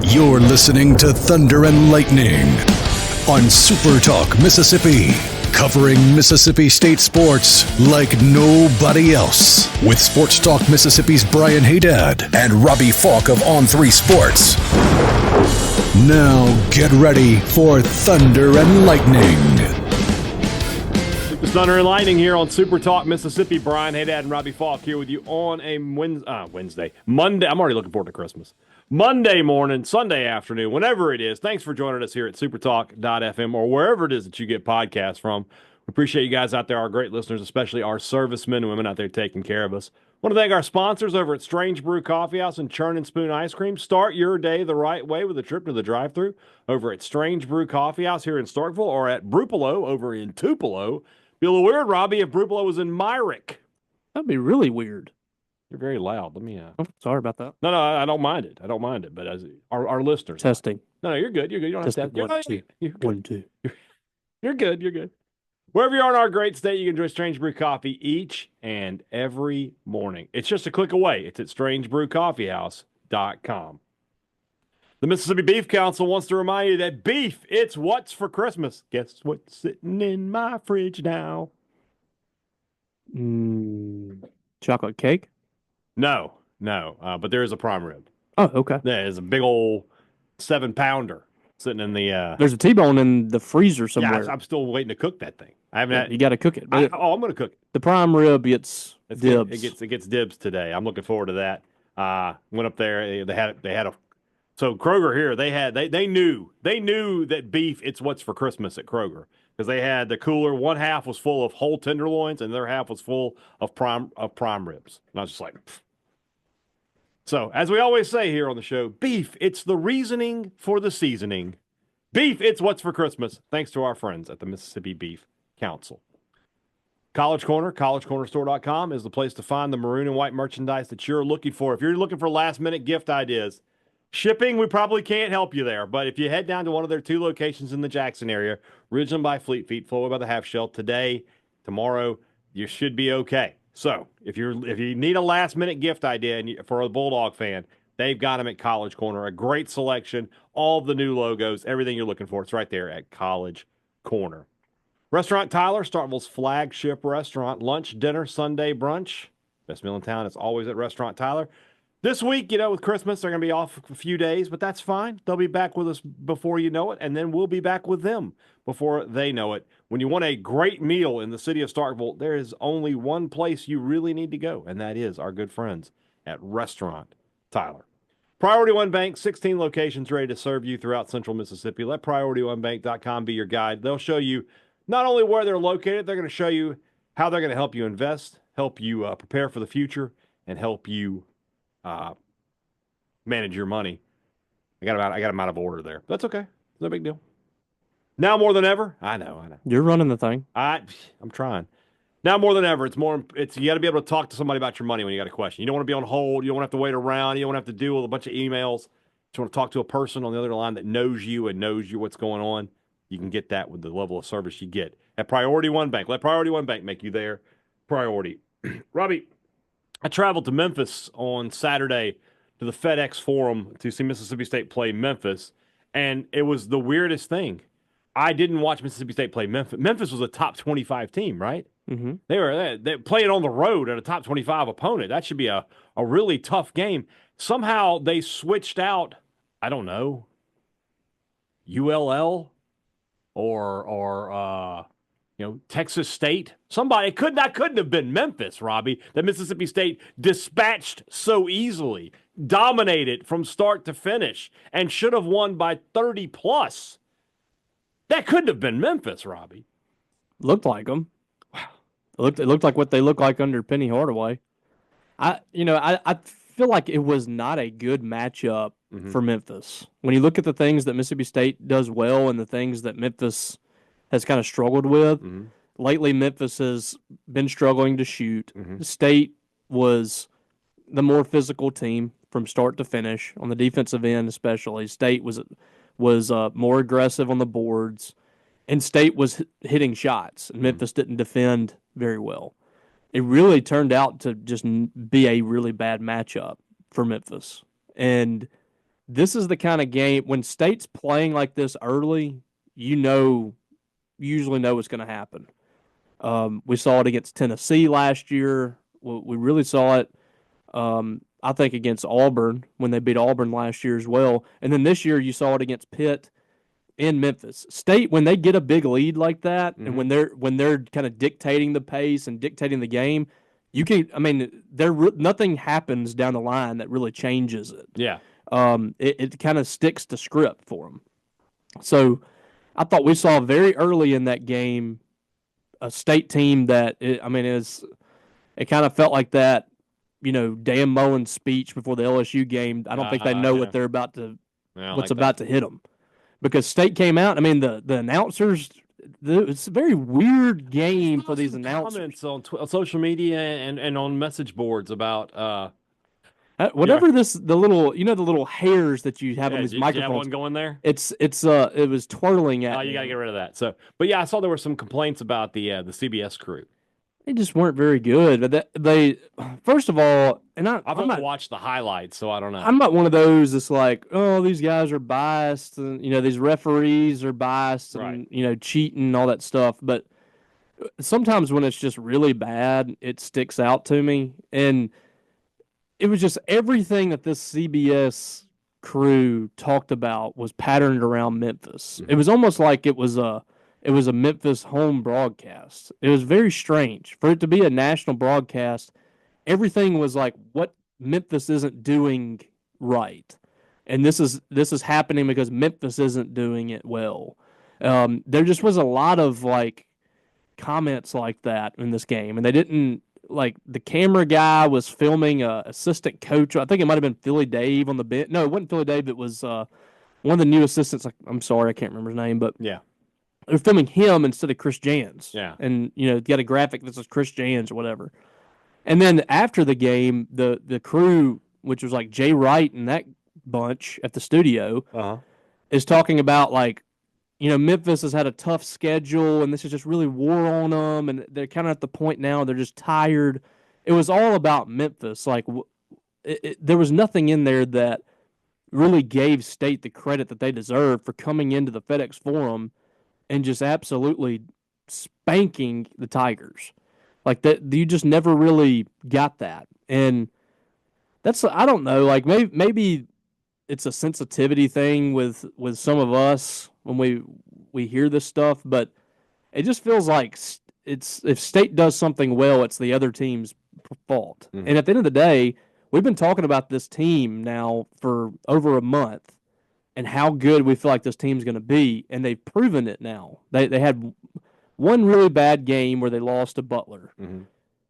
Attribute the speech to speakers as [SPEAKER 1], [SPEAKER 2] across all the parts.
[SPEAKER 1] You're listening to Thunder and Lightning on SuperTalk Mississippi, covering Mississippi State sports like nobody else. With Sports Talk Mississippi's Brian Hadad and Robbie Faulk of On3 Sports. Now get ready for Thunder and Lightning.
[SPEAKER 2] It's Thunder and Lightning here on SuperTalk Mississippi. Brian Hadad and Robbie Faulk here with you on a Monday. I'm already looking forward to Christmas. Monday morning, Sunday afternoon, whenever it is. Thanks for joining us here at supertalk.fm or wherever it is that you get podcasts from. We appreciate you guys out there, our great listeners, especially our servicemen and women out there taking care of us. Want to thank our sponsors over at Strange Brew Coffee House and Churn and Spoon Ice Cream. Start your day the right way with a trip to the drive-thru over at Strange Brew Coffee House here in Starkville or at Brupolo over in Tupelo. Be a little weird, Robbie, if Brupolo was in Myrick.
[SPEAKER 3] That'd be really weird.
[SPEAKER 2] You're very loud. Let me.
[SPEAKER 3] Oh, sorry about that.
[SPEAKER 2] No, I don't mind it. But as our listeners.
[SPEAKER 3] Testing.
[SPEAKER 2] No, you're good. You're good. You don't
[SPEAKER 3] Testing.
[SPEAKER 2] have to. You're good.
[SPEAKER 3] 1, 2.
[SPEAKER 2] You're good. You're good. Wherever you are in our great state, you can enjoy Strange Brew Coffee each and every morning. It's just a click away. It's at strangebrewcoffeehouse.com. The Mississippi Beef Council wants to remind you that beef, it's what's for Christmas. Guess what's sitting in my fridge now?
[SPEAKER 3] Chocolate cake?
[SPEAKER 2] No. But there is a prime rib.
[SPEAKER 3] Oh, okay.
[SPEAKER 2] There's a big old 7-pounder sitting in the.
[SPEAKER 3] There's a T-bone in the freezer somewhere.
[SPEAKER 2] Yeah, I'm still waiting to cook that thing. I haven't.
[SPEAKER 3] You got to cook it.
[SPEAKER 2] I'm going to cook it.
[SPEAKER 3] The prime rib gets dibs.
[SPEAKER 2] It gets dibs today. I'm looking forward to that. Went up there. They had a. So Kroger here, they knew that beef, it's what's for Christmas at Kroger, because they had the cooler. One half was full of whole tenderloins, and the other half was full of prime ribs. And I was just like, pfft. So as we always say here on the show, beef, it's the reasoning for the seasoning. Beef, it's what's for Christmas. Thanks to our friends at the Mississippi Beef Council. College Corner, collegecornerstore.com is the place to find the maroon and white merchandise that you're looking for. If you're looking for last-minute gift ideas, shipping, we probably can't help you there. But if you head down to one of their 2 locations in the Jackson area, Ridgeland by Fleet Feet, Flowway by the Half Shell, today, tomorrow, you should be okay. So if you need a last-minute gift idea for a Bulldog fan, they've got them at College Corner. A great selection, all the new logos, everything you're looking for. It's right there at College Corner. Restaurant Tyler, Starkville's flagship restaurant. Lunch, dinner, Sunday brunch. Best meal in town is always at Restaurant Tyler. This week, with Christmas, they're going to be off a few days, but that's fine. They'll be back with us before you know it, and then we'll be back with them before they know it. When you want a great meal in the city of Starkville, there is only one place you really need to go, and that is our good friends at Restaurant Tyler. Priority One Bank, 16 locations ready to serve you throughout central Mississippi. Let PriorityOneBank.com be your guide. They'll show you not only where they're located, they're going to show you how they're going to help you invest, help you prepare for the future, and help you manage your money. I got them out of order there. That's okay. No big deal. Now more than ever, I know.
[SPEAKER 3] You're running the thing.
[SPEAKER 2] I'm trying. Now more than ever, it's you got to be able to talk to somebody about your money when you got a question. You don't want to be on hold. You don't want to have to wait around. You don't want to have to deal with a bunch of emails. You want to talk to a person on the other line that knows you and knows what's going on. You can get that with the level of service you get at Priority One Bank. Let Priority One Bank make you their priority. Robbie, I traveled to Memphis on Saturday to the FedEx Forum to see Mississippi State play Memphis, and it was the weirdest thing. I didn't watch Mississippi State play Memphis. Memphis was a top 25 team, right?
[SPEAKER 3] Mm-hmm.
[SPEAKER 2] They played on the road at a top 25 opponent. That should be a really tough game. Somehow they switched out, I don't know, ULL or Texas State. Somebody couldn't have been Memphis, Robbie, that Mississippi State dispatched so easily, dominated from start to finish, and should have won by 30 plus. That couldn't have been Memphis, Robbie.
[SPEAKER 3] Looked like them. Wow. It looked like what they look like under Penny Hardaway. I feel like it was not a good matchup for Memphis. When you look at the things that Mississippi State does well and the things that Memphis has kind of struggled with, lately Memphis has been struggling to shoot. State was the more physical team from start to finish, on the defensive end especially. State was more aggressive on the boards, and State was hitting shots, and Memphis didn't defend very well. It really turned out to just be a really bad matchup for Memphis. And this is the kind of game when State's playing like this early, you usually know what's going to happen. We saw it against Tennessee last year. We really saw it, I think, against Auburn when they beat Auburn last year as well. And then this year you saw it against Pitt in Memphis. State, when they get a big lead like that, and when they're kind of dictating the pace and dictating the game, nothing happens down the line that really changes it.
[SPEAKER 2] Yeah.
[SPEAKER 3] It kind of sticks to script for them. So I thought we saw very early in that game a State team that it kind of felt like that, Dan Mullen's speech before the LSU game. I don't think they know what they're about to, about to hit them, because State came out. I mean, the announcers. It's a very weird game for these announcers.
[SPEAKER 2] Comments on social media and on message boards about
[SPEAKER 3] the little hairs that you have on these microphones.
[SPEAKER 2] You have one going there?
[SPEAKER 3] It was twirling at.
[SPEAKER 2] Oh, you got to get rid of that. So, but yeah, I saw there were some complaints about the CBS crew.
[SPEAKER 3] They just weren't very good. But they first of all, and
[SPEAKER 2] I've only watched the highlights, so I don't know.
[SPEAKER 3] I'm not one of those that's like, oh, these guys are biased, and these referees are biased, and cheating and all that stuff. But sometimes when it's just really bad, it sticks out to me. And it was just everything that this CBS crew talked about was patterned around Memphis. Mm-hmm. It was almost like it was a Memphis home broadcast. It was very strange for it to be a national broadcast. Everything was like what Memphis isn't doing right, and this is happening because Memphis isn't doing it well. There just was a lot of like comments like that in this game, and they didn't like the camera guy was filming a assistant coach. I think it might have been Philly Dave on the bench. No, it wasn't Philly Dave. It was one of the new assistants. I'm sorry, I can't remember his name, but
[SPEAKER 2] yeah.
[SPEAKER 3] They're filming him instead of Chris Jans.
[SPEAKER 2] Yeah.
[SPEAKER 3] And, got a graphic that says Chris Jans or whatever. And then after the game, the crew, which was like Jay Wright and that bunch at the studio, is talking about like, Memphis has had a tough schedule and this has just really wore on them. And they're kind of at the point now they're just tired. It was all about Memphis. Like, there was nothing in there that really gave State the credit that they deserved for coming into the FedEx Forum and just absolutely spanking the Tigers. Like that, you just never really got that. And I don't know, like maybe it's a sensitivity thing with some of us when we hear this stuff, but it just feels like if State does something well, it's the other team's fault. Mm-hmm. And at the end of the day, we've been talking about this team now for over a month and how good we feel like this team's going to be, and they've proven it now. They had one really bad game where they lost to Butler,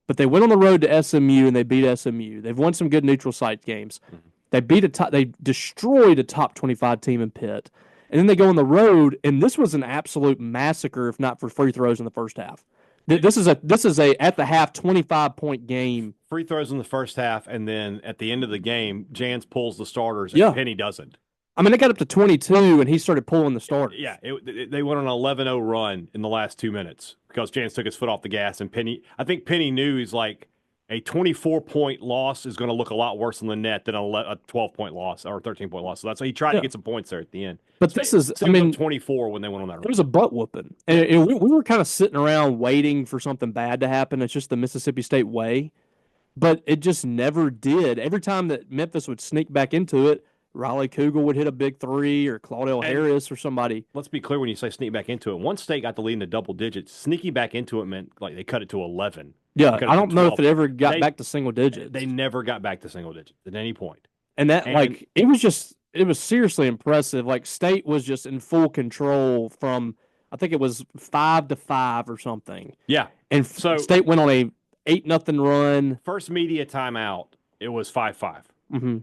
[SPEAKER 3] but they went on the road to SMU and they beat SMU. They've won some good neutral site games. Mm-hmm. They destroyed a top 25 team in Pitt, and then they go on the road, and this was an absolute massacre if not for free throws in the first half. This is a at the half 25-point game.
[SPEAKER 2] Free throws in the first half, and then at the end of the game, Jans pulls the starters, and Penny doesn't.
[SPEAKER 3] I mean, they got up to 22, and he started pulling the starters.
[SPEAKER 2] Yeah, they went on an 11-0 run in the last 2 minutes because Jans took his foot off the gas, and I think Penny knew he's like a 24-point loss is going to look a lot worse on the net than a 12-point loss or a 13-point loss. So that's why he tried to get some points there at the end.
[SPEAKER 3] But this is,
[SPEAKER 2] 24 when they went on that run.
[SPEAKER 3] It was a butt whooping. And we were kind of sitting around waiting for something bad to happen. It's just the Mississippi State way. But it just never did. Every time that Memphis would sneak back into it, Riley Kugel would hit a big three or Claudel Harris or somebody.
[SPEAKER 2] Let's be clear when you say sneak back into it. Once State got the lead into double digits, sneaking back into it meant like they cut it to 11.
[SPEAKER 3] Yeah, I don't know if it ever got back to single digits.
[SPEAKER 2] They never got back to single digits at any point.
[SPEAKER 3] And it was seriously impressive. Like State was just in full control from, I think it was 5-5 or something.
[SPEAKER 2] Yeah.
[SPEAKER 3] And so State went on a 8-0 run.
[SPEAKER 2] First media timeout, it was 5-5.
[SPEAKER 3] Mm-hmm.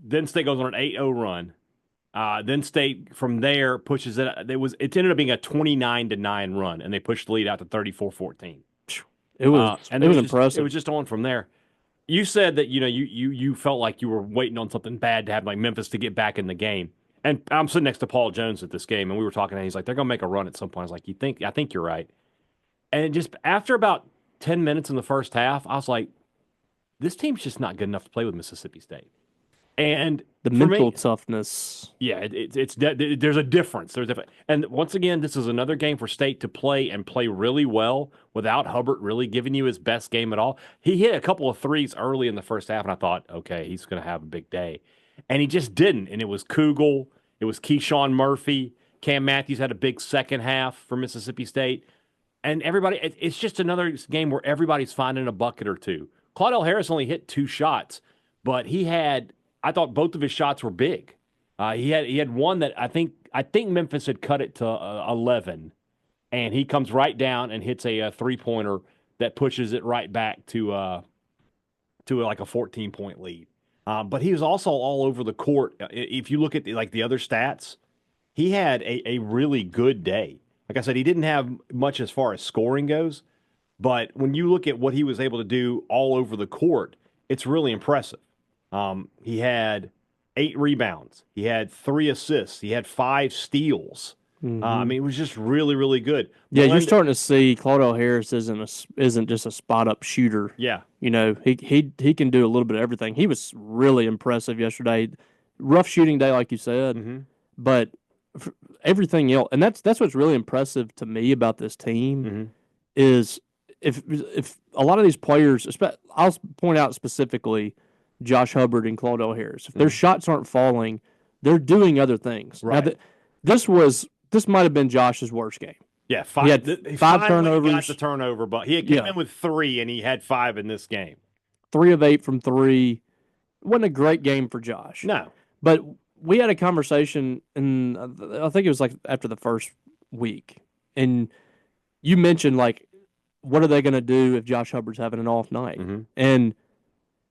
[SPEAKER 2] Then State goes on an 8-0 run. Then State from there pushes it. It ended up being a 29-9 run, and they pushed the lead out to 34-14.
[SPEAKER 3] It was impressive.
[SPEAKER 2] It was just on from there. You said that you felt like you were waiting on something bad to happen, like Memphis to get back in the game. And I'm sitting next to Paul Jones at this game, and we were talking, and he's like, "They're gonna make a run at some point." I was like, I think you're right." And it just after about 10 minutes in the first half, I was like, "This team's just not good enough to play with Mississippi State." And
[SPEAKER 3] The
[SPEAKER 2] for
[SPEAKER 3] mental
[SPEAKER 2] me,
[SPEAKER 3] toughness.
[SPEAKER 2] yeah, there's a difference. There's a difference. And once again, this is another game for State to play and play really well without Hubbard really giving you his best game at all. He hit a couple of threes early in the first half, and I thought, okay, he's going to have a big day. And he just didn't. And it was Kugel. It was Keyshawn Murphy. Cam Matthews had a big second half for Mississippi State. And everybody, it's just another game where everybody's finding a bucket or two. Claudell Harris only hit 2 shots, but I thought both of his shots were big. He had one that I think Memphis had cut it to 11, and he comes right down and hits a 3-pointer that pushes it right back to like a 14-point lead. But he was also all over the court. If you look at the other stats, he had a really good day. Like I said, he didn't have much as far as scoring goes, but when you look at what he was able to do all over the court, it's really impressive. He had 8 rebounds. He had 3 assists. He had 5 steals.
[SPEAKER 3] Mm-hmm.
[SPEAKER 2] I mean, it was just really, really good.
[SPEAKER 3] Yeah, you're starting to see Claudell Harris isn't just a spot-up shooter.
[SPEAKER 2] Yeah.
[SPEAKER 3] You know, he can do a little bit of everything. He was really impressive yesterday. Rough shooting day, like you said, but everything else, and that's what's really impressive to me about this team is if a lot of these players, I'll point out specifically Josh Hubbard and Claudell Harris. If their shots aren't falling, they're doing other things.
[SPEAKER 2] Right.
[SPEAKER 3] Now, this might have been Josh's worst game.
[SPEAKER 2] Yeah,
[SPEAKER 3] he had 5 turnovers.
[SPEAKER 2] He got the turnover, but he came in with 3, and he had 5 in this game.
[SPEAKER 3] 3 of 8 from 3. Wasn't a great game for Josh.
[SPEAKER 2] No.
[SPEAKER 3] But we had a conversation, and I think it was like after the first week, and you mentioned, like, what are they going to do if Josh Hubbard's having an off night? And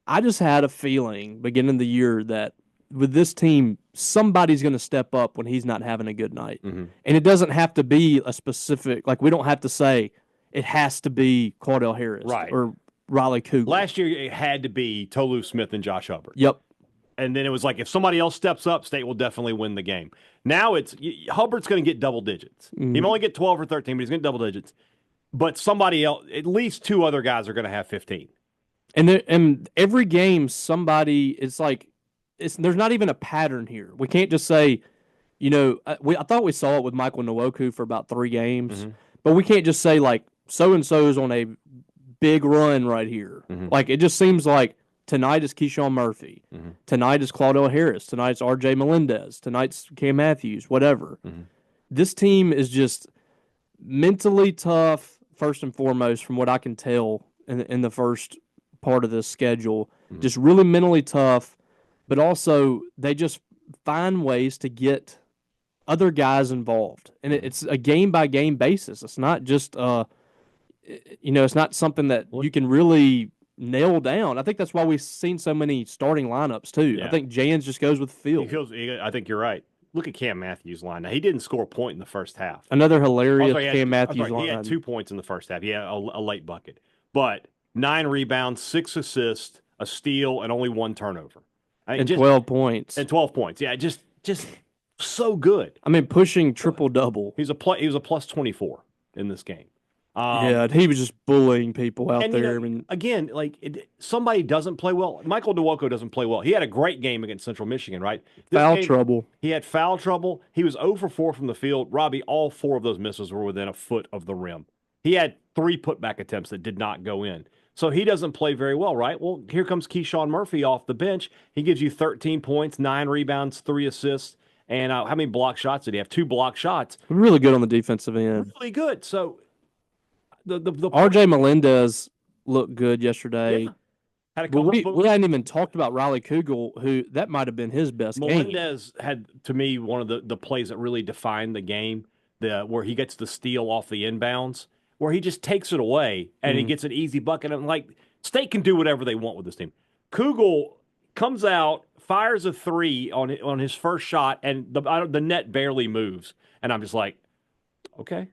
[SPEAKER 3] I just had a feeling beginning of the year that with this team, somebody's going to step up when he's not having a good night. And it doesn't have to be a specific, like, we don't have to say it has to be Claudell Harris or Riley Kugel.
[SPEAKER 2] Last year, it had to be Tolu Smith and Josh Hubbard.
[SPEAKER 3] Yep.
[SPEAKER 2] And then it was like, if somebody else steps up, State will definitely win the game. Now it's Hubbard's going to get double digits. He may only get 12 or 13, but he's going to get double digits. But somebody else, at least 2 other guys are going to have 15.
[SPEAKER 3] And every game, somebody, it's like, there's not even a pattern here. We can't just say, you know, I thought we saw it with Michael Nwoku for about 3 games, but we can't just say, like, so-and-so's on a big run right here. Like, it just seems like tonight is Keyshawn Murphy. Tonight is Claudell Harris. Tonight's R.J. Melendez. Tonight's Cam Matthews, whatever. This team is just mentally tough, first and foremost, from what I can tell in the first part of this schedule. Just really mentally tough, but also they just find ways to get other guys involved. And it's a game-by-game basis. It's not just, it's not something that you can really nail down. I think that's why we've seen so many starting lineups, too. Yeah. I think Jans just goes with the field.
[SPEAKER 2] I think you're right. Look at Cam Matthews' line. Now, he didn't score a point in the first half.
[SPEAKER 3] Another hilarious Cam Matthews line.
[SPEAKER 2] He had 2 points in the first half. He had a late bucket. But 9 rebounds, 6 assists, a steal, and only 1 turnover.
[SPEAKER 3] And 12 points.
[SPEAKER 2] And 12 points. Yeah, just so good.
[SPEAKER 3] I mean, pushing triple-double.
[SPEAKER 2] He was a plus 24 in this game.
[SPEAKER 3] He was just bullying people out there.
[SPEAKER 2] I mean, again, somebody doesn't play well. Michael Nwoku doesn't play well. He had a great game against Central Michigan, right?
[SPEAKER 3] Trouble.
[SPEAKER 2] He had foul trouble. He was 0 for 4 from the field. Robbie, all 4 of those misses were within a foot of the rim. He had 3 putback attempts that did not go in. So he doesn't play very well, right? Well, here comes Keyshawn Murphy off the bench. He gives you 13 points, 9 rebounds, 3 assists. And how many block shots did he have? 2 block shots.
[SPEAKER 3] Really good on the defensive end.
[SPEAKER 2] Really good. So the
[SPEAKER 3] R.J. Melendez looked good yesterday.
[SPEAKER 2] Yeah.
[SPEAKER 3] We hadn't even talked about Riley Kugel, who that might have been his best game.
[SPEAKER 2] Melendez had, to me, one of the plays that really defined the game, where he gets the steal off the inbounds, where he just takes it away and he gets an easy bucket. And State can do whatever they want with this team. Kugel comes out, fires a 3 on his first shot, and the net barely moves. And I'm just like, okay.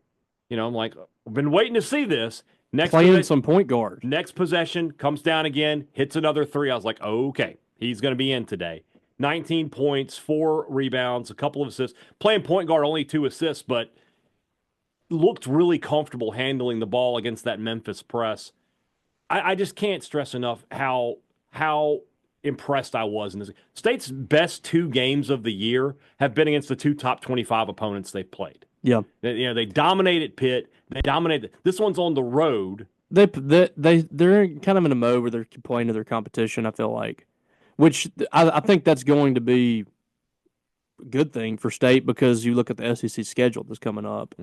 [SPEAKER 2] I'm like, I've been waiting to see this.
[SPEAKER 3] Playing some point guard.
[SPEAKER 2] Next possession, comes down again, hits another 3. I was like, okay, he's going to be in today. 19 points, 4 rebounds, a couple of assists. Playing point guard, only 2 assists, but looked really comfortable handling the ball against that Memphis press. I just can't stress enough how impressed I was in this. State's best 2 games of the year have been against the 2 top 25 opponents they've played.
[SPEAKER 3] Yeah.
[SPEAKER 2] They dominated Pitt. They dominated. This one's on the road.
[SPEAKER 3] They're kind of in a mode where they're playing to their competition, I feel like, which I think that's going to be a good thing for State because you look at the SEC schedule that's coming up.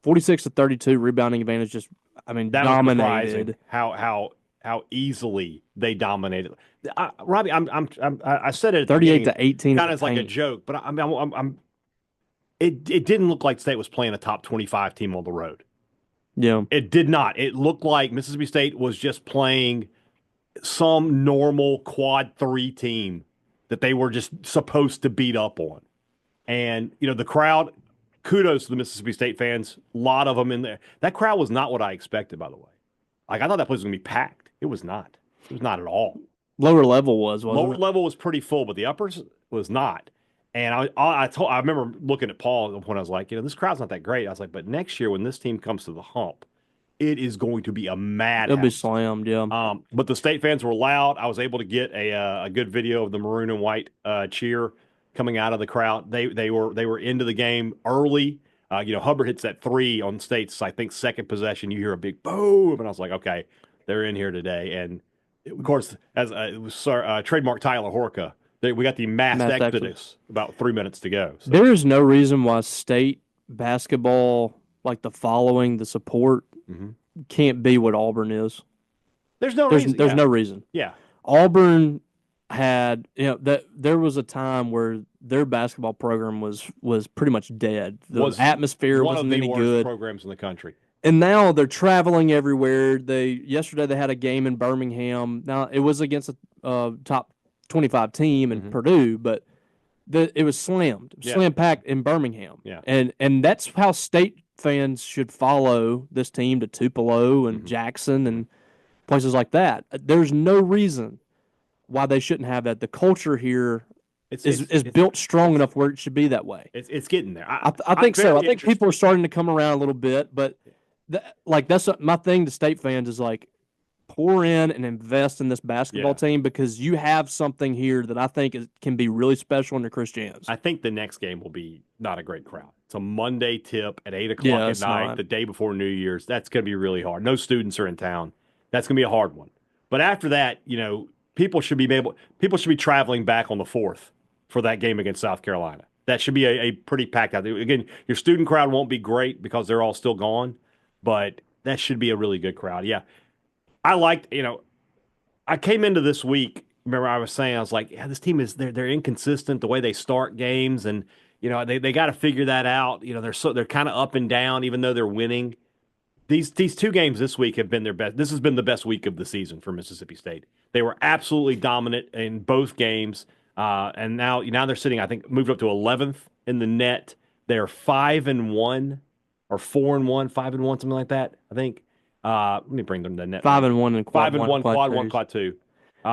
[SPEAKER 3] 46-32 rebounding advantage, just that dominated.
[SPEAKER 2] How easily they dominated. Robbie, I said it at
[SPEAKER 3] 38-18,
[SPEAKER 2] kind of like a joke, but it didn't look like State was playing a top 25 team on the road.
[SPEAKER 3] Yeah,
[SPEAKER 2] it did not. It looked like Mississippi State was just playing some normal quad 3 team that they were just supposed to beat up on. And the crowd, kudos to the Mississippi State fans, a lot of them in there. That crowd was not what I expected, by the way. Like, I thought that place was going to be packed. It was not. It was not at all.
[SPEAKER 3] Lower level wasn't
[SPEAKER 2] Lower
[SPEAKER 3] it?
[SPEAKER 2] level was pretty full, but the uppers was not. And I remember looking at Paul when I was like, this crowd's not that great. I was like, but next year when this team comes to the hump, it is going to be a madhouse.
[SPEAKER 3] It'll be slammed, yeah.
[SPEAKER 2] But the State fans were loud. I was able to get a good video of the maroon and white cheer coming out of the crowd. They were into the game early. Hubbard hits that 3 on State's, I think, second possession. You hear a big boom, and I was like, okay, they're in here today. And of course, as it was trademark Tyler Horka, we got the mass exodus about 3 minutes to go. So.
[SPEAKER 3] There is no reason why State basketball, like the following, the support, can't be what Auburn is.
[SPEAKER 2] There's no reason.
[SPEAKER 3] There's no reason.
[SPEAKER 2] Yeah.
[SPEAKER 3] Auburn had, that there was a time where their basketball program was pretty much dead. The atmosphere wasn't any good.
[SPEAKER 2] One of the worst programs in the country.
[SPEAKER 3] And now they're traveling everywhere. Yesterday they had a game in Birmingham. Now it was against a top 25 team in Purdue, but it was slammed packed in Birmingham.
[SPEAKER 2] Yeah.
[SPEAKER 3] And that's how State fans should follow this team to Tupelo and Jackson and places like that. There's no reason why they shouldn't have that. The culture here is built strong enough where it should be that way.
[SPEAKER 2] It's getting there.
[SPEAKER 3] I think so. I think people are starting to come around a little bit, but that's my thing to State fans is like, pour in and invest in this basketball team because you have something here that I think can be really special in the Christians.
[SPEAKER 2] I think the next game will be not a great crowd. It's a Monday tip at 8 o'clock at night, the day before New Year's. That's going to be really hard. No students are in town. That's going to be a hard one. But after that, people should be traveling back on the 4th for that game against South Carolina. That should be a pretty packed out. Again, your student crowd won't be great because they're all still gone, but that should be a really good crowd. Yeah. I liked, I came into this week, remember I was saying, I was like, yeah, this team they're inconsistent the way they start games, and they got to figure that out. They're kind of up and down even though they're winning. These 2 games this week have been their best. This has been the best week of the season for Mississippi State. They were absolutely dominant in both games. And now they're sitting, I think, moved up to 11th in the net. They're 5-1 or 4-1, 5-1, something like that, I think. Let me bring them to the net.
[SPEAKER 3] 5-1 in quad
[SPEAKER 2] 5-1, quad 1, quad 2.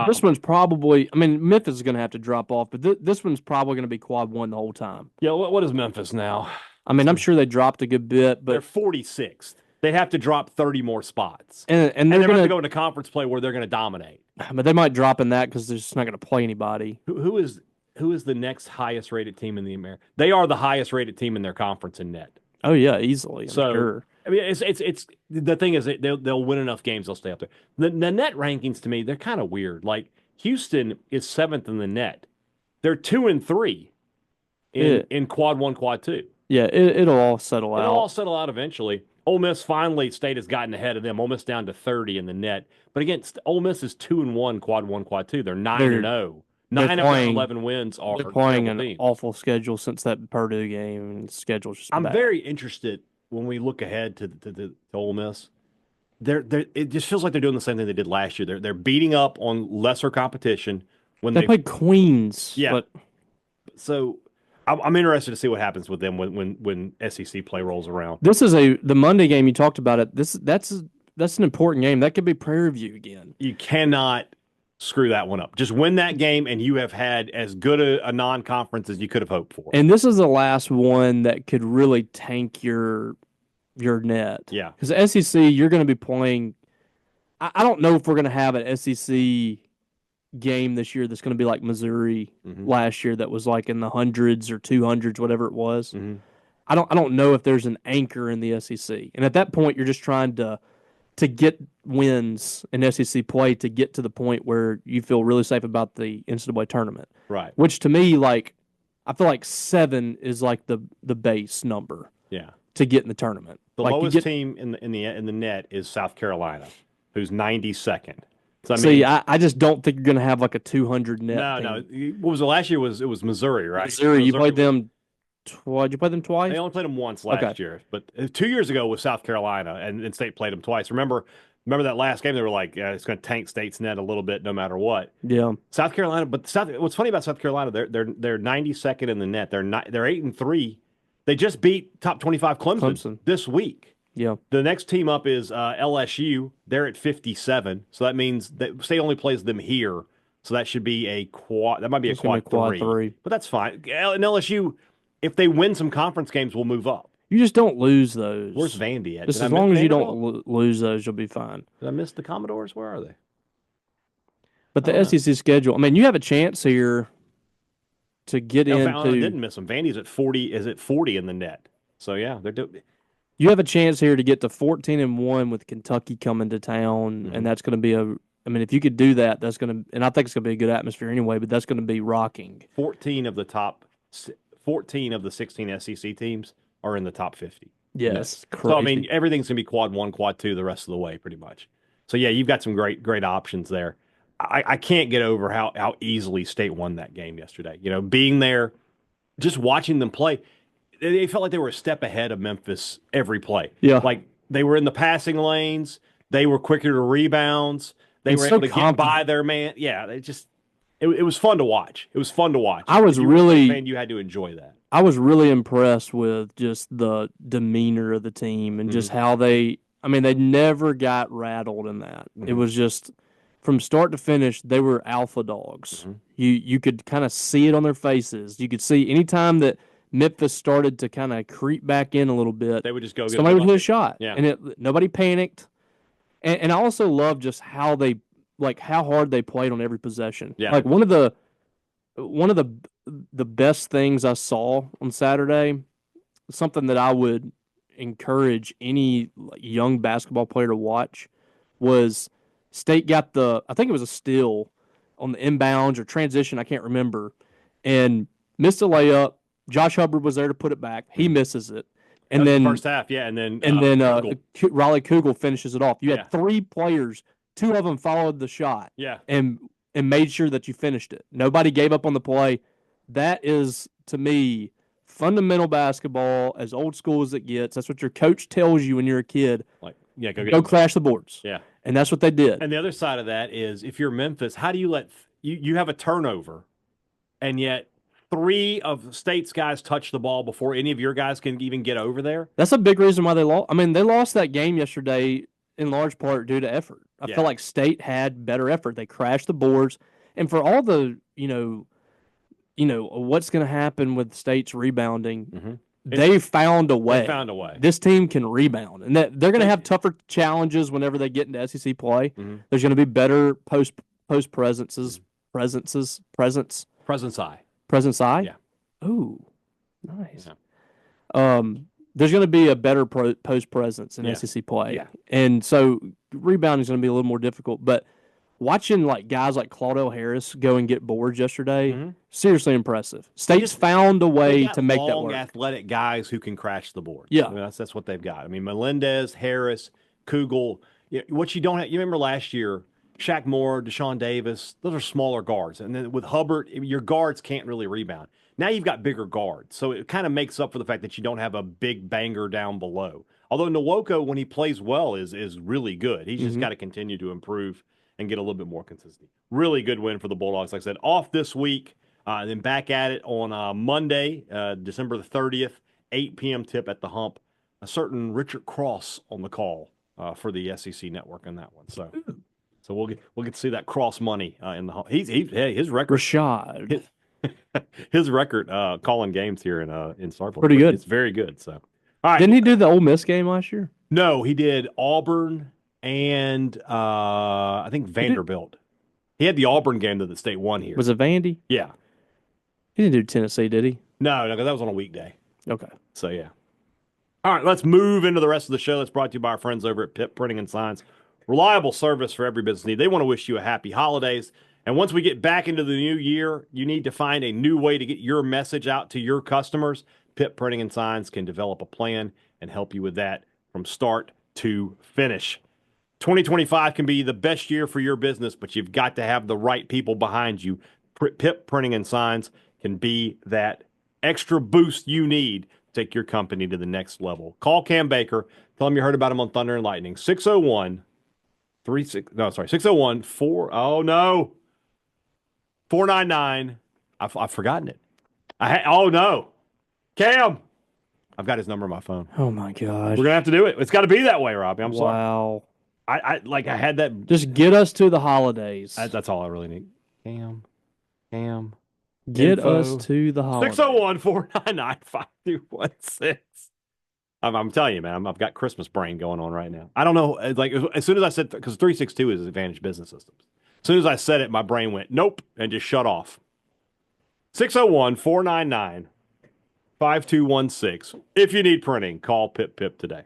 [SPEAKER 3] This one's probably, Memphis is going to have to drop off, but this one's probably going to be quad 1 the whole time.
[SPEAKER 2] Yeah, what is Memphis now?
[SPEAKER 3] I'm sure they dropped a good bit, but
[SPEAKER 2] they're 46th. They have to drop 30 more spots.
[SPEAKER 3] And they're
[SPEAKER 2] going to go into conference play where they're going to dominate.
[SPEAKER 3] But they might drop in that because they're just not going to play anybody.
[SPEAKER 2] Who is the next highest rated team in the America? They are the highest rated team in their conference in net.
[SPEAKER 3] Oh yeah, easily. Sure.
[SPEAKER 2] It's the thing is they'll win enough games, they'll stay up there. The net rankings to me, they're kind of weird. Like Houston is 7th in the net. They're 2 and 3 in quad 1, quad 2.
[SPEAKER 3] Yeah, it'll all settle out.
[SPEAKER 2] It'll all settle out eventually. Ole Miss finally, State has gotten ahead of them. Ole Miss down to 30 in the net. But again, Ole Miss is 2-1, quad 1, quad 2. They're 9-0. 9 of their 11 wins are.
[SPEAKER 3] They're playing an awful schedule since that Purdue game. And the schedule's just bad.
[SPEAKER 2] Very interested when we look ahead to Ole Miss. It just feels like they're doing the same thing they did last year. They're beating up on lesser competition when they
[SPEAKER 3] played Queens.
[SPEAKER 2] Yeah. So I'm interested to see what happens with them when SEC play rolls around.
[SPEAKER 3] This is the Monday game you talked about it. That's an important game. That could be Prairie View again.
[SPEAKER 2] You cannot screw that one up. Just win that game, and you have had as good a non-conference as you could have hoped for.
[SPEAKER 3] And this is the last one that could really tank your net.
[SPEAKER 2] Yeah.
[SPEAKER 3] Because SEC, you're going to be playing. I don't know if we're going to have an SEC game this year that's going to be like Missouri last year that was like in the hundreds or 200s, whatever it was.
[SPEAKER 2] Mm-hmm.
[SPEAKER 3] I don't know if there's an anchor in the SEC. And at that point, you're just trying to get wins in SEC play to get to the point where you feel really safe about the NCAA tournament.
[SPEAKER 2] Right.
[SPEAKER 3] Which to me, like, I feel like 7 is like the base number.
[SPEAKER 2] Yeah.
[SPEAKER 3] To get in the tournament.
[SPEAKER 2] The lowest team in the net is South Carolina, who's 92nd. So
[SPEAKER 3] I just don't think you're going to have like a 200 net.
[SPEAKER 2] No. What was it last year? It was Missouri, right?
[SPEAKER 3] Missouri. You played them. Did you play them twice?
[SPEAKER 2] They only played them once last year, but 2 years ago was South Carolina, and State played them twice. Remember that last game? They were like, it's going to tank State's net a little bit, no matter what.
[SPEAKER 3] Yeah.
[SPEAKER 2] South Carolina, but what's funny about South Carolina? They're 92nd in the net. They're 8-3. They just beat top 25 Clemson this week.
[SPEAKER 3] Yeah.
[SPEAKER 2] The next team up is LSU. They're at 57, so that means that State only plays them here. So that should be a quad. That might be a quad three, but that's fine. And LSU, if they win some conference games, will move up.
[SPEAKER 3] You just don't lose those.
[SPEAKER 2] Where's Vandy at?
[SPEAKER 3] Just as long as you don't lose those, you'll be fine.
[SPEAKER 2] Did I miss the Commodores? Where are they?
[SPEAKER 3] But the SEC schedule, I mean, you have a chance here to get into.
[SPEAKER 2] I didn't miss them. Vandy's at 40. Is at 40 in the net. So yeah, they're doing.
[SPEAKER 3] You have a chance here to get to 14-1 with Kentucky coming to town, and that's going to be I mean, if you could do that, that's going to, and I think it's going to be a good atmosphere anyway. But that's going to be rocking.
[SPEAKER 2] 14 of the 16 SEC teams are in the top 50.
[SPEAKER 3] Yes, crazy.
[SPEAKER 2] So I mean, everything's going to be quad 1, quad 2 the rest of the way, pretty much. So yeah, you've got some great options there. I can't get over how easily State won that game yesterday. You know, being there, just watching them play, they felt like they were a step ahead of Memphis every play.
[SPEAKER 3] Yeah.
[SPEAKER 2] Like they were in the passing lanes. They were quicker to rebounds. They were able to get by their man. Yeah, it was fun to watch. It was fun to watch.
[SPEAKER 3] I was really,
[SPEAKER 2] man, you had to enjoy that.
[SPEAKER 3] I was really impressed with just the demeanor of the team and just how they never got rattled in that. It was just from start to finish, they were alpha dogs. You could kind of see it on their faces. You could see anytime that Memphis started to kind of creep back in a little bit,
[SPEAKER 2] they would just go.
[SPEAKER 3] Somebody would hit a shot,
[SPEAKER 2] yeah,
[SPEAKER 3] and nobody panicked. And I also love just how hard they played on every possession.
[SPEAKER 2] Yeah,
[SPEAKER 3] like one of the best things I saw on Saturday, something that I would encourage any young basketball player to watch, was State got I think it was a steal on the inbounds or transition, I can't remember, and missed a layup. Josh Hubbard was there to put it back. He misses it. And then
[SPEAKER 2] the first half, yeah, and then
[SPEAKER 3] Riley Kugel finishes it off. You had 3 players, 2 of them followed the shot, and made sure that you finished it. Nobody gave up on the play. That is, to me, fundamental basketball, as old school as it gets. That's what your coach tells you when you're a kid.
[SPEAKER 2] Like, yeah,
[SPEAKER 3] go crash the boards.
[SPEAKER 2] Yeah,
[SPEAKER 3] and that's what they did.
[SPEAKER 2] And the other side of that is, if you're Memphis, how do you let you have a turnover, and yet 3 of State's guys touch the ball before any of your guys can even get over there?
[SPEAKER 3] That's a big reason why they lost. I mean, they lost that game yesterday in large part due to effort. I feel like State had better effort. They crashed the boards. And for all the, what's going to happen with State's rebounding, they found a way.
[SPEAKER 2] They found a way.
[SPEAKER 3] This team can rebound. And that they're going to have tougher challenges whenever they get into SEC play. There's going to be better post presence. Presence eye?
[SPEAKER 2] Yeah.
[SPEAKER 3] Ooh, nice. Yeah. There's going to be a better post presence in SEC play.
[SPEAKER 2] Yeah.
[SPEAKER 3] And so rebounding is going to be a little more difficult. But watching guys like Claudel Harris go and get boards yesterday, seriously impressive. State's found a way to make that work.
[SPEAKER 2] Athletic guys who can crash the board.
[SPEAKER 3] Yeah.
[SPEAKER 2] I mean, that's what they've got. I mean, Melendez, Harris, Kugel. What you don't have, you remember last year, Shaq Moore, Deshaun Davis, those are smaller guards. And then with Hubbard, your guards can't really rebound. Now you've got bigger guards. So it kind of makes up for the fact that you don't have a big banger down below. Although Nwoko, when he plays well, is really good. He's just got to continue to improve and get a little bit more consistency. Really good win for the Bulldogs. Like I said, off this week, and then back at it on Monday, December the 30th, 8 p.m. tip at the Hump. A certain Richard Cross on the call for the SEC network on that one. So we'll get to see that Cross money in the Hump. His record.
[SPEAKER 3] Rashad.
[SPEAKER 2] His record calling games here in Starkville.
[SPEAKER 3] Pretty good.
[SPEAKER 2] It's very good. So, all right.
[SPEAKER 3] Didn't he do the Ole Miss game last year?
[SPEAKER 2] No, he did Auburn and I think Vanderbilt. He had the Auburn game that the state won here.
[SPEAKER 3] Was it Vandy?
[SPEAKER 2] Yeah.
[SPEAKER 3] He didn't do Tennessee, did he?
[SPEAKER 2] No, because that was on a weekday.
[SPEAKER 3] Okay.
[SPEAKER 2] So, yeah. All right, let's move into the rest of the show. That's brought to you by our friends over at Pitt Printing and Signs. Reliable service for every business need. They want to wish you a happy holidays. And once we get back into the new year, you need to find a new way to get your message out to your customers. Pitt Printing and Signs can develop a plan and help you with that from start to finish. 2025 can be the best year for your business, but you've got to have the right people behind you. Pitt Printing and Signs can be that extra boost you need to take your company to the next level. Call Cam Baker. Tell him you heard about him on Thunder and Lightning. 499. I've forgotten it. Oh, no. Cam. I've got his number on my phone.
[SPEAKER 3] Oh, my gosh.
[SPEAKER 2] We're going to have to do it. It's got to be that way, Robbie. I'm sorry.
[SPEAKER 3] Wow.
[SPEAKER 2] I had that.
[SPEAKER 3] Just get us to the holidays.
[SPEAKER 2] That's all I really need. Cam.
[SPEAKER 3] Get
[SPEAKER 2] info.
[SPEAKER 3] us to the holidays.
[SPEAKER 2] 601-499-5216. I'm telling you, man, I've got Christmas brain going on right now. I don't know. Like, as soon as I said, because 362 is Advantage Business Systems. As soon as I said it, my brain went, nope, and just shut off. 601-499-5216. If you need printing, call Pip today.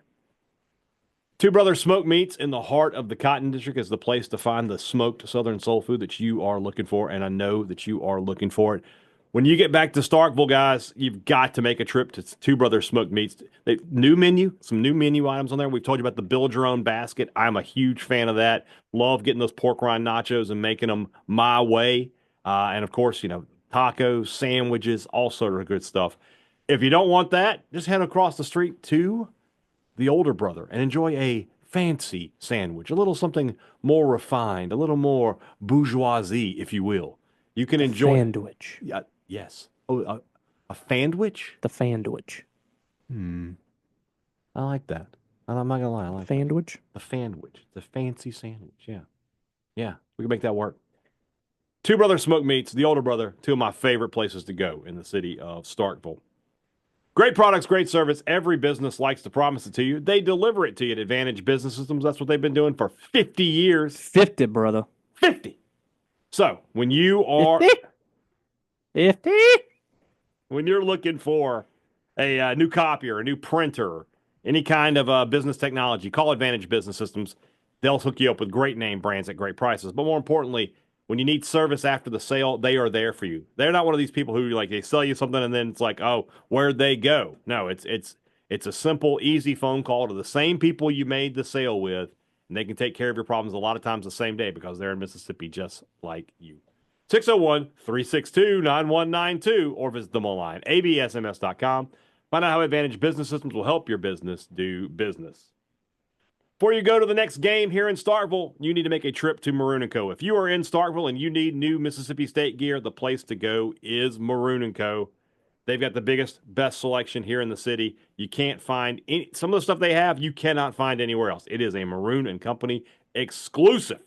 [SPEAKER 2] Two Brothers Smoke Meats in the heart of the Cotton District is the place to find the smoked Southern soul food that you are looking for, and I know that you are looking for it. When you get back to Starkville, guys, you've got to make a trip to Two Brothers Smoked Meats. Some new menu items on there. We've told you about the Build Your Own Basket. I'm a huge fan of that. Love getting those pork rind nachos and making them my way. And, of course, tacos, sandwiches, all sort of good stuff. If you don't want that, just head across the street to the Older Brother and enjoy a fancy sandwich, a little something more refined, a little more bourgeoisie, if you will. You can enjoy
[SPEAKER 3] Fandwich.
[SPEAKER 2] Yeah, yes. Oh, a fandwich?
[SPEAKER 3] The Fandwich.
[SPEAKER 2] I like that. I'm not gonna lie, I like
[SPEAKER 3] Fandwich.
[SPEAKER 2] the fandwich. The fancy sandwich. Yeah, we can make that work. Two Brothers Smoke Meats, the Older Brother, two of my favorite places to go in the city of Starkville. Great products, great service. Every business likes to promise it to you. They deliver it to you at Advantage Business Systems. That's what they've been doing for 50 years.
[SPEAKER 3] 50, brother.
[SPEAKER 2] 50. So when you are
[SPEAKER 3] 50.
[SPEAKER 2] when you're looking for a new copier, a new printer, any kind of business technology, call Advantage Business Systems. They'll hook you up with great name brands at great prices. But more importantly, when you need service after the sale, they are there for you. They're not one of these people who they sell you something and then it's like, oh, where'd they go? No, it's a simple, easy phone call to the same people you made the sale with, and they can take care of your problems a lot of times the same day because they're in Mississippi just like you. 601-362-9192 or visit them online, absms.com. Find out how Advantage Business Systems will help your business do business. Before you go to the next game here in Starkville, you need to make a trip to Maroon & Co. If you are in Starkville and you need new Mississippi State gear, the place to go is Maroon & Co. They've got the biggest, best selection here in the city. You can't find some of the stuff they have, you cannot find anywhere else. It is a Maroon & Company exclusive,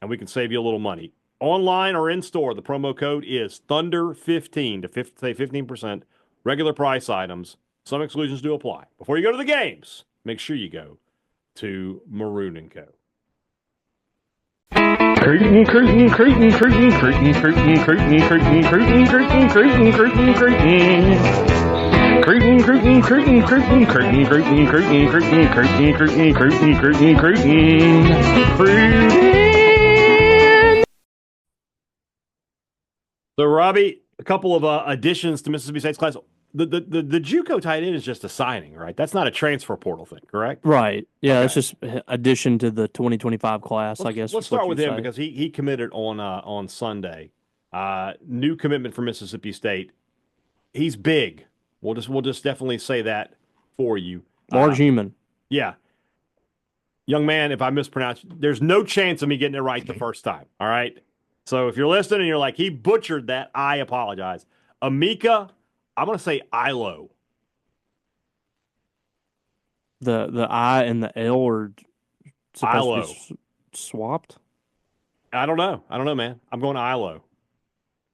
[SPEAKER 2] and we can save you a little money. Online or in store, the promo code is Thunder15 to save 15%. Regular price items. Some exclusions do apply. Before you go to the games, make sure you go to Maroon & Co.
[SPEAKER 4] Curtain, curtain, curtain, curtain, curtain, curtain, curtain, curtain, curtain, curtain, curtain, curtain, curtain. Curtain, curtain, curtain, curtain, curtain, curtain, curtain, curtain, curtain, curtain, curtain, curtain, curtain.
[SPEAKER 2] So, Robbie, a couple of additions to Mississippi State's class. The JUCO tight end is just a signing, right? That's not a transfer portal thing, correct?
[SPEAKER 3] Right. Yeah,
[SPEAKER 2] Okay.
[SPEAKER 3] that's just addition to the 2025 class, I guess.
[SPEAKER 2] Let's
[SPEAKER 3] is what
[SPEAKER 2] start with
[SPEAKER 3] you'd
[SPEAKER 2] him
[SPEAKER 3] say.
[SPEAKER 2] because he committed on Sunday. New commitment for Mississippi State. He's big. We'll just definitely say that for you.
[SPEAKER 3] Large human.
[SPEAKER 2] Yeah. Young man, if I mispronounce, there's no chance of me getting it right the first time. All right. So if you're listening and you're like, he butchered that, I apologize. Amika, I'm going to say Ilo.
[SPEAKER 3] The I and the L are supposed to be swapped.
[SPEAKER 2] I don't know, man. I'm going Ilo.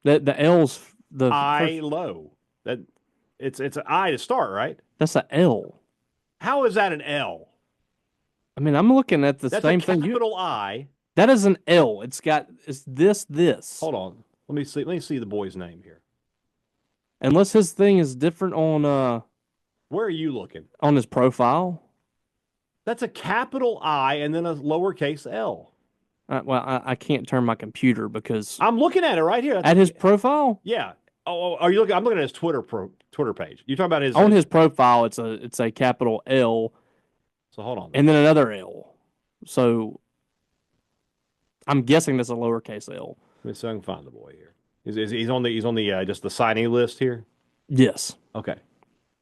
[SPEAKER 3] The L's the
[SPEAKER 2] Ilo. That it's an I to start, right?
[SPEAKER 3] That's a L.
[SPEAKER 2] How is that an L?
[SPEAKER 3] I mean, I'm looking at the
[SPEAKER 2] That's
[SPEAKER 3] same
[SPEAKER 2] a
[SPEAKER 3] thing.
[SPEAKER 2] capital I.
[SPEAKER 3] That is an L. It's this.
[SPEAKER 2] Hold on. Let me see the boy's name here.
[SPEAKER 3] Unless his thing is different on
[SPEAKER 2] Where are you looking?
[SPEAKER 3] on his profile.
[SPEAKER 2] That's a capital I and then a lowercase L.
[SPEAKER 3] I can't turn my computer because
[SPEAKER 2] I'm looking at it right here.
[SPEAKER 3] at his profile.
[SPEAKER 2] Yeah. Oh, are you looking? I'm looking at his Twitter page. You're talking about his
[SPEAKER 3] On his profile, it's a capital L.
[SPEAKER 2] So hold on.
[SPEAKER 3] And then another L. So I'm guessing that's a lowercase L.
[SPEAKER 2] Let me see if I can find the boy here. He's on the just the signing list here.
[SPEAKER 3] Yes.
[SPEAKER 2] Okay,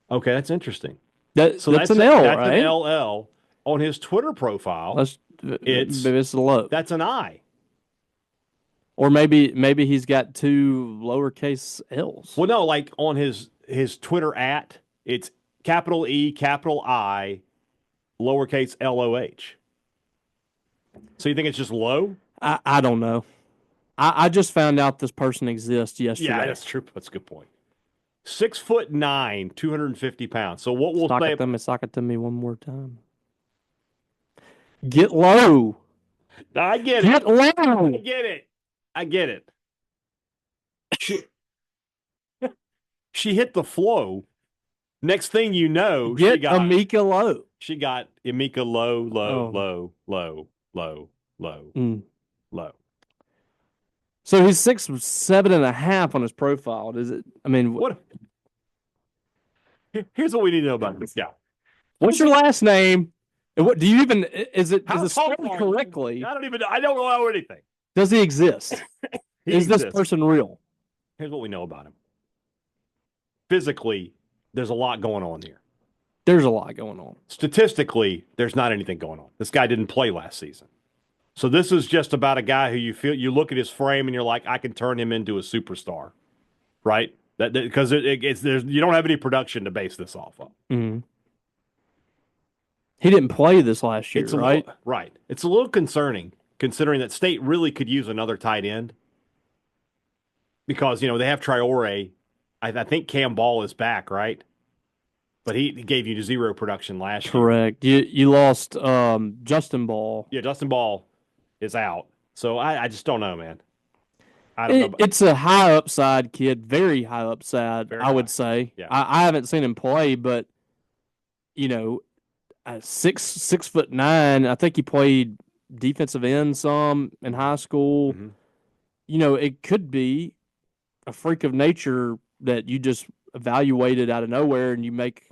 [SPEAKER 2] that's interesting.
[SPEAKER 3] That's an L,
[SPEAKER 2] that's
[SPEAKER 3] right?
[SPEAKER 2] an LL on his Twitter profile.
[SPEAKER 3] It's a low.
[SPEAKER 2] That's an I.
[SPEAKER 3] Or maybe he's got two lowercase L's.
[SPEAKER 2] Well, no, like on his Twitter it's capital E, capital I, lowercase LOH. So you think it's just low?
[SPEAKER 3] I don't know. I just found out this person exists yesterday.
[SPEAKER 2] Yeah, that's true. That's a good point. 6'9", 250 pounds. So what we'll say?
[SPEAKER 3] Sock it to me one more time. Get low.
[SPEAKER 2] I get
[SPEAKER 3] it. Get low.
[SPEAKER 2] I get it. She hit the flow. Next thing you know,
[SPEAKER 3] she got Emeka low.
[SPEAKER 2] She got Emeka low. Low.
[SPEAKER 3] So he's 6'7.5" on his profile. Does it? I mean,
[SPEAKER 2] what? Here's what we need to know about this guy.
[SPEAKER 3] What's your last name? And what do you even? Is it spelled correctly?
[SPEAKER 2] I don't know anything.
[SPEAKER 3] Does he exist? Is this person real?
[SPEAKER 2] Here's what we know about him. Physically, there's a lot going on here.
[SPEAKER 3] There's a lot going on.
[SPEAKER 2] Statistically, there's not anything going on. This guy didn't play last season. So this is just about a guy who you look at his frame and you're like, I can turn him into a superstar, right? Because you don't have any production to base this off of.
[SPEAKER 3] Mm-hmm. He didn't play this last year, right?
[SPEAKER 2] Right. It's a little concerning considering that State really could use another tight end because they have Traore. I think Cam Ball is back, right? But he gave you 0 production last year.
[SPEAKER 3] Correct. You lost Justin Ball.
[SPEAKER 2] Yeah, Justin Ball is out. So I just don't know, man. I don't know.
[SPEAKER 3] It's a high upside kid, very high upside, I would say.
[SPEAKER 2] Yeah.
[SPEAKER 3] I haven't seen him play, but 6'9". I think he played defensive end some in high school.
[SPEAKER 2] Mm-hmm.
[SPEAKER 3] It could be a freak of nature that you just evaluated out of nowhere and you make,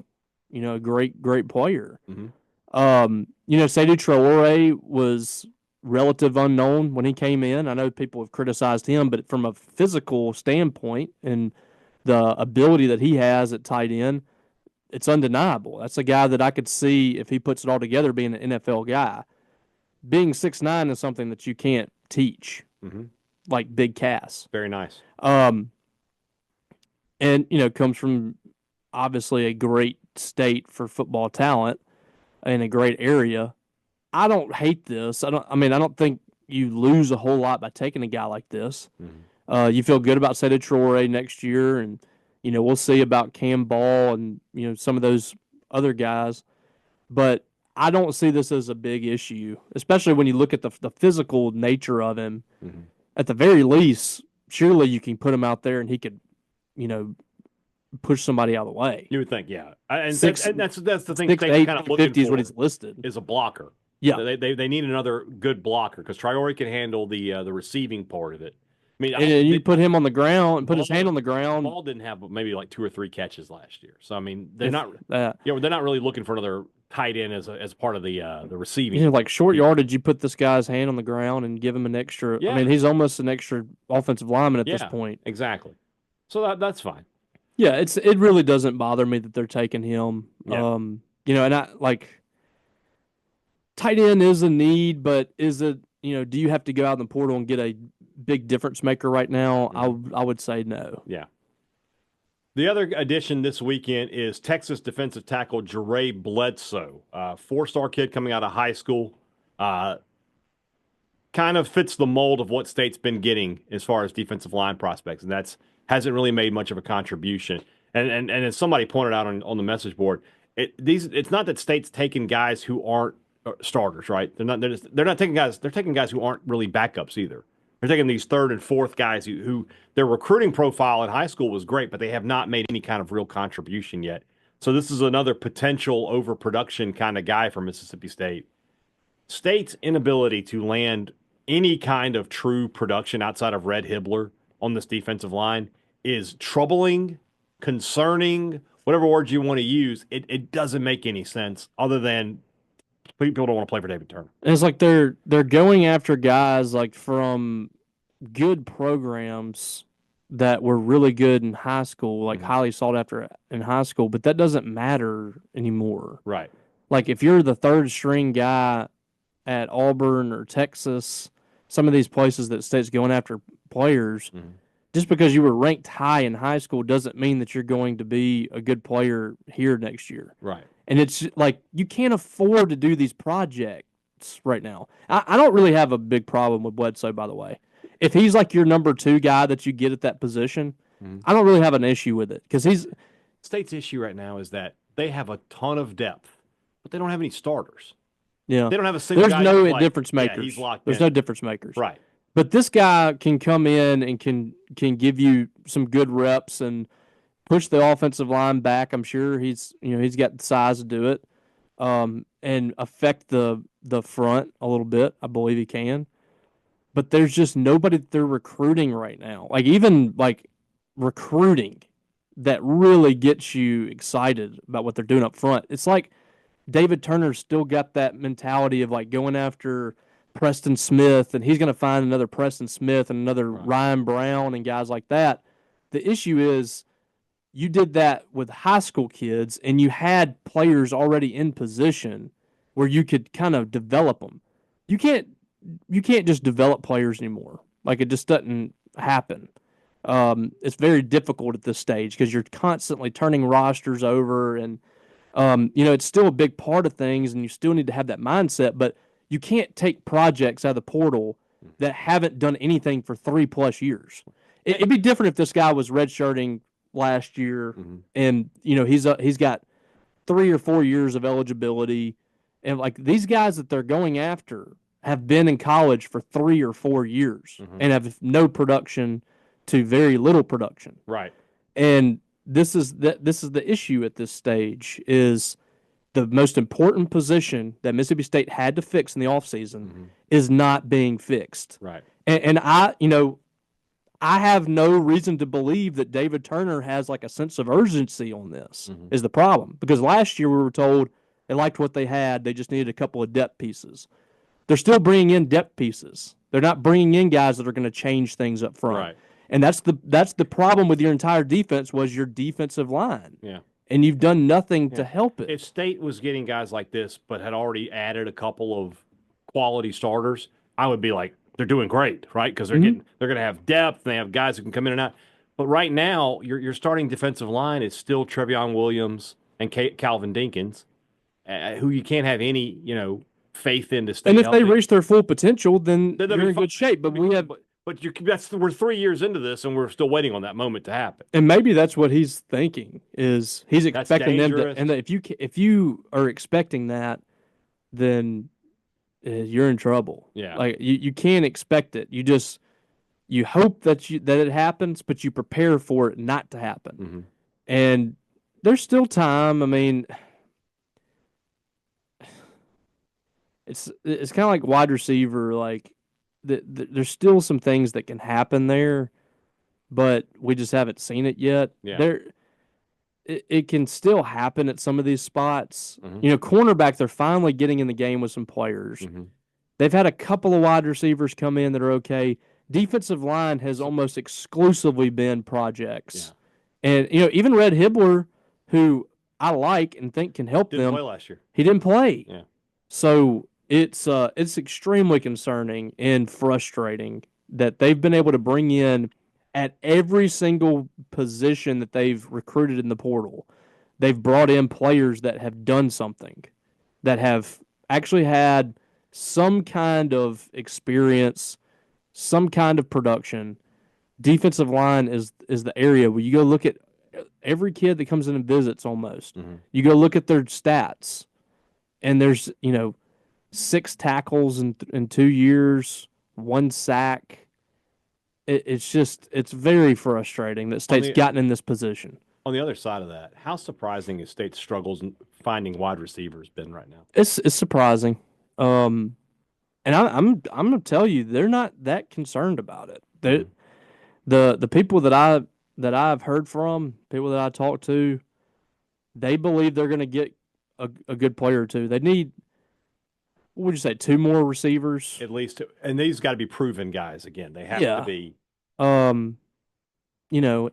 [SPEAKER 3] a great player.
[SPEAKER 2] Mm-hmm.
[SPEAKER 3] Seydou Traore was relative unknown when he came in. I know people have criticized him, but from a physical standpoint and the ability that he has at tight end, it's undeniable. That's a guy that I could see, if he puts it all together, being an NFL guy. Being 6'9" is something that you can't teach, like Big Cass.
[SPEAKER 2] Very nice.
[SPEAKER 3] And, comes from obviously a great state for football talent and a great area. I don't hate this. I don't think you lose a whole lot by taking a guy like this.
[SPEAKER 2] Mm-hmm.
[SPEAKER 3] You feel good about Hadad Traore next year, and we'll see about Cam Ball and some of those other guys. But I don't see this as a big issue, especially when you look at the physical nature of him.
[SPEAKER 2] Mm-hmm.
[SPEAKER 3] At the very least, surely you can put him out there and he could, push somebody out of the way.
[SPEAKER 2] You would think, yeah. And that's the thing.
[SPEAKER 3] 6'8",
[SPEAKER 2] kind of looking
[SPEAKER 3] 50 is
[SPEAKER 2] for
[SPEAKER 3] what he's listed.
[SPEAKER 2] is a blocker.
[SPEAKER 3] Yeah,
[SPEAKER 2] they need another good blocker because Traore can handle the receiving part of it. I mean,
[SPEAKER 3] and you put him on the ground, put his hand on the ground.
[SPEAKER 2] Ball didn't have maybe like 2 or 3 catches last year, so I mean they're not really looking for another tight end as part of the receiving.
[SPEAKER 3] Like short yardage, you put this guy's hand on the ground and give him an extra.
[SPEAKER 2] Yeah.
[SPEAKER 3] I mean, he's almost an extra offensive lineman at this point.
[SPEAKER 2] Exactly. So that's fine.
[SPEAKER 3] Yeah, it really doesn't bother me that they're taking him.
[SPEAKER 2] Yeah.
[SPEAKER 3] And I like tight end is a need, but is it do you have to go out in the portal and get a big difference maker right now? I would say no.
[SPEAKER 2] Yeah. The other addition this weekend is Texas defensive tackle Jere Bledsoe, 4-star kid coming out of high school. Kind of fits the mold of what State's been getting as far as defensive line prospects, and hasn't really made much of a contribution. And as somebody pointed out on the message board, it's not that State's taking guys who aren't starters, right? They're not taking guys. They're taking guys who aren't really backups either. They're taking these third and fourth guys who their recruiting profile in high school was great, but they have not made any kind of real contribution yet. So this is another potential overproduction kind of guy for Mississippi State. State's inability to land any kind of true production outside of Red Hibbler on this defensive line is troubling, concerning, whatever words you want to use. It doesn't make any sense other than people don't want to play for David Turner.
[SPEAKER 3] It's like they're going after guys like from good programs that were really good in high school, like highly sought after in high school, but that doesn't matter anymore.
[SPEAKER 2] Right.
[SPEAKER 3] Like if you're the third string guy at Auburn or Texas, some of these places that State's going after players, just because you were ranked high in high school doesn't mean that you're going to be a good player here next year.
[SPEAKER 2] Right.
[SPEAKER 3] And it's like you can't afford to do these projects right now. I don't really have a big problem with Bledsoe, by the way. If he's like your number 2 guy that you get at that position, I don't really have an issue with it because he's
[SPEAKER 2] State's issue right now is that they have a ton of depth, but they don't have any starters.
[SPEAKER 3] Yeah,
[SPEAKER 2] they don't have a single.
[SPEAKER 3] There's
[SPEAKER 2] guy
[SPEAKER 3] no difference makers.
[SPEAKER 2] Yeah, he's locked
[SPEAKER 3] There's
[SPEAKER 2] in.
[SPEAKER 3] no difference makers.
[SPEAKER 2] Right.
[SPEAKER 3] But this guy can come in and can give you some good reps and push the offensive line back. I'm sure he's got the size to do it, and affect the front a little bit. I believe he can. But there's just nobody that they're recruiting right now. Like even like recruiting that really gets you excited about what they're doing up front. It's like David Turner's still got that mentality of like going after Preston Smith, and he's going to find another Preston Smith and another Ryan Brown and guys like that. The issue is you did that with high school kids, and you had players already in position where you could kind of develop them. You can't just develop players anymore. Like it just doesn't happen. It's very difficult at this stage because you're constantly turning rosters over, and it's still a big part of things, and you still need to have that mindset. But you can't take projects out of the portal that haven't done anything for 3+ years. It'd be different if this guy was redshirting last year, and he's got 3 or 4 years of eligibility, and like these guys that they're going after have been in college for 3 or 4 years and have no production to very little production.
[SPEAKER 2] Right.
[SPEAKER 3] And this is the issue at this stage is the most important position that Mississippi State had to fix in the offseason is not being fixed.
[SPEAKER 2] Right.
[SPEAKER 3] And I have no reason to believe that David Turner has like a sense of urgency on this is the problem. Because last year we were told they liked what they had. They just needed a couple of depth pieces. They're still bringing in depth pieces. They're not bringing in guys that are going to change things up front.
[SPEAKER 2] Right.
[SPEAKER 3] And that's the problem with your entire defense was your defensive line.
[SPEAKER 2] Yeah.
[SPEAKER 3] And you've done nothing to help it.
[SPEAKER 2] If State was getting guys like this but had already added a couple of quality starters, I would be like, they're doing great, right? Because they're going to have depth. They have guys who can come in and out. But right now, your starting defensive line is still Trevion Williams and Calvin Dinkins, who you can't have any, faith in to stay
[SPEAKER 3] And if
[SPEAKER 2] healthy.
[SPEAKER 3] they reach their full potential, then
[SPEAKER 2] They're
[SPEAKER 3] you're in good shape. But we have,
[SPEAKER 2] but we're 3 years into this, and we're still waiting on that moment to happen.
[SPEAKER 3] and maybe that's what he's thinking is he's expecting them to.
[SPEAKER 2] dangerous.
[SPEAKER 3] And if you are expecting that, then you're in trouble.
[SPEAKER 2] Yeah.
[SPEAKER 3] Like you can't expect it. You hope that it happens, but you prepare for it not to happen. And there's still time. I mean, it's kind of like wide receiver. Like there's still some things that can happen there, but we just haven't seen it yet.
[SPEAKER 2] Yeah.
[SPEAKER 3] It can still happen at some of these spots. Cornerback, they're finally getting in the game with some players. They've had a couple of wide receivers come in that are okay. Defensive line has almost exclusively been projects. Yeah. And, even Red Hibbler, who I like and think can help
[SPEAKER 2] Didn't
[SPEAKER 3] them.
[SPEAKER 2] play last year.
[SPEAKER 3] He didn't play.
[SPEAKER 2] Yeah.
[SPEAKER 3] So it's extremely concerning and frustrating that they've been able to bring in at every single position that they've recruited in the portal. They've brought in players that have done something, that have actually had some kind of experience, some kind of production. Defensive line is the area where you go look at every kid that comes in and visits almost. You go look at their stats, and there's, 6 tackles in 2 years, 1 sack. It's very frustrating that State's gotten in this position.
[SPEAKER 2] On the other side of that, how surprising is State's struggles in finding wide receivers been right now?
[SPEAKER 3] It's surprising. And I'm gonna tell you, they're not that concerned about it. The people that I've heard from, people that I talked to, they believe they're gonna get a good player or two. They need, what would you say, 2 more receivers?
[SPEAKER 2] At least, and these got to be proven guys again. They have to be.
[SPEAKER 3] You know,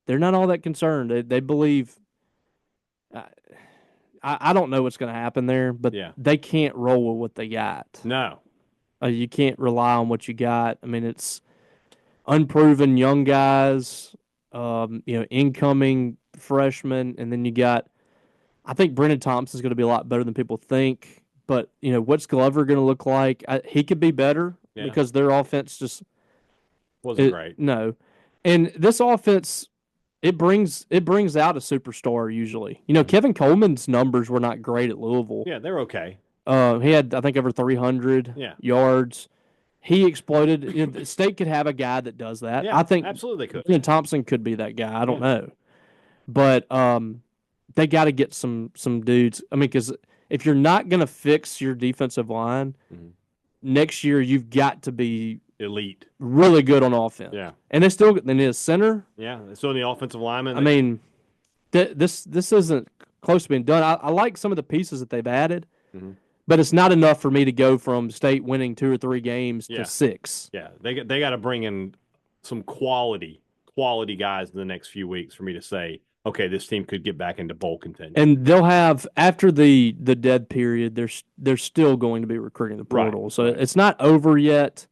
[SPEAKER 3] they're not all that concerned. They believe. I don't know what's going to happen there, but they can't roll with what they got.
[SPEAKER 2] No,
[SPEAKER 3] you can't rely on what you got. I mean, it's unproven young guys. Incoming freshmen, and then you got. I think Brennan Thompson's going to be a lot better than people think. But, what's Glover going to look like? He could be better because their offense just
[SPEAKER 2] wasn't great.
[SPEAKER 3] No. And this offense, it brings out a superstar usually. Kevin Coleman's numbers were not great at Louisville.
[SPEAKER 2] Yeah, they're okay.
[SPEAKER 3] He had, I think, over 300 yards. He exploded. State could have a guy that does that.
[SPEAKER 2] Yeah,
[SPEAKER 3] I think
[SPEAKER 2] absolutely they could.
[SPEAKER 3] Brennan Thompson could be that guy. I don't know. But they got to get some dudes. I mean, because if you're not going to fix your defensive line, next year you've got to be
[SPEAKER 2] elite,
[SPEAKER 3] really good on offense.
[SPEAKER 2] Yeah,
[SPEAKER 3] and they need a center.
[SPEAKER 2] Yeah, they still need the offensive lineman.
[SPEAKER 3] I mean, this isn't close to being done. I like some of the pieces that they've added, but it's not enough for me to go from State winning 2 or 3 games to 6.
[SPEAKER 2] Yeah, they got to bring in some quality guys in the next few weeks for me to say, okay, this team could get back into bowl contention.
[SPEAKER 3] And they'll have, after the dead period, they're still going to be recruiting the portal.
[SPEAKER 2] Right.
[SPEAKER 3] So it's not over yet,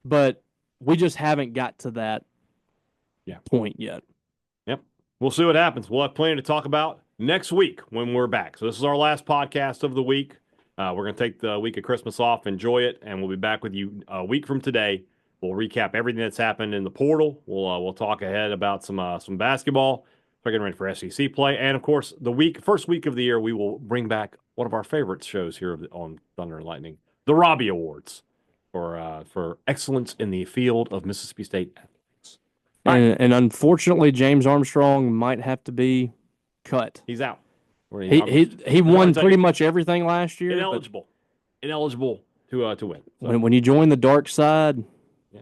[SPEAKER 3] but we just haven't got to that point yet.
[SPEAKER 2] Yep. We'll see what happens. We'll have plenty to talk about next week when we're back. So this is our last podcast of the week. We're going to take the week of Christmas off, enjoy it, and we'll be back with you a week from today. We'll recap everything that's happened in the portal. We'll talk ahead about some basketball. We're getting ready for SEC play. And, of course, first week of the year, we will bring back one of our favorite shows here on Thunder and Lightning, the Robbie Awards for excellence in the field of Mississippi State athletics.
[SPEAKER 3] And unfortunately, James Armstrong might have to be cut.
[SPEAKER 2] He's out.
[SPEAKER 3] He won pretty much everything last year.
[SPEAKER 2] Ineligible to win.
[SPEAKER 3] So. When you join the dark side.
[SPEAKER 2] Yeah.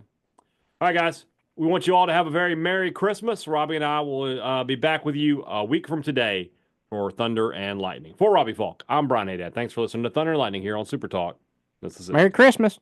[SPEAKER 2] All right, guys. We want you all to have a very Merry Christmas. Robbie and I will be back with you a week from today for Thunder and Lightning. For Robbie Faulk, I'm Brian Hadad. Thanks for listening to Thunder and Lightning here on Super Talk. This is it.
[SPEAKER 3] Merry Christmas.